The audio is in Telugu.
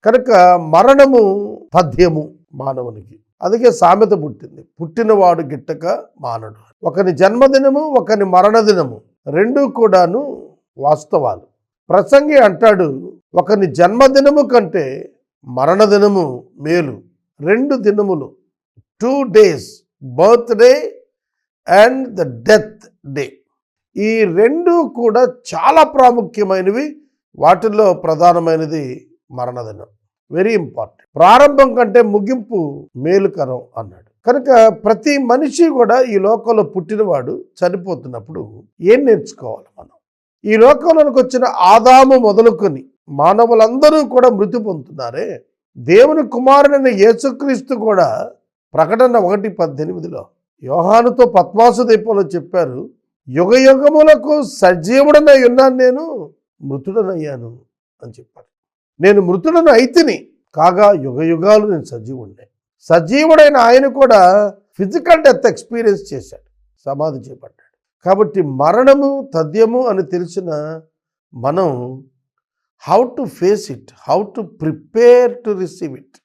కనుక మరణము పథ్యము మానవునికి. అందుకే సామెత పుట్టింది, పుట్టినవాడు గిట్టక మానడు. ఒకని జన్మదినము ఒకని మరణదినము రెండూ కూడాను వాస్తవాలు. ప్రసంగి అంటాడు, ఒకని జన్మదినము కంటే మరణదినము మేలు. 2 దినములు, 2 days, birthday and the death day. ఈ 2 కూడా చాలా ప్రాముఖ్యమైనవి. వాటిల్లో ప్రధానమైనది మరణదినం, వెరీ ఇంపార్టెంట్. ప్రారంభం కంటే ముగింపు మేలుకరం అన్నాడు. కనుక ప్రతి మనిషి కూడా ఈ లోకంలో పుట్టినవాడు చనిపోతున్నప్పుడు ఏం నేర్చుకోవాలి మనం? ఈ లోకంలోకి వచ్చిన ఆదాము మొదలుకొని మానవులందరూ కూడా మృతి పొందుతున్నారే. దేవుని కుమారుడైన యేసుక్రీస్తు కూడా ప్రకటన 1:18 యోహానుతో పద్మాసు దీపంలో చెప్పారు, యుగ యుగములకు సజీవుడనై ఉన్నాను, నేను మృతుడనయ్యాను అని చెప్పారు. నేను మృతుడను అయితిని, కాగా యుగ యుగాలు నేను సజీవుడినే. సజీవుడైన ఆయన కూడా ఫిజికల్ డెత్ ఎక్స్పీరియన్స్ చేశాడు, సమాధి చేపట్టాడు. కాబట్టి మరణము తథ్యము అని తెలిసిన మనం how to face it, how to prepare to receive it.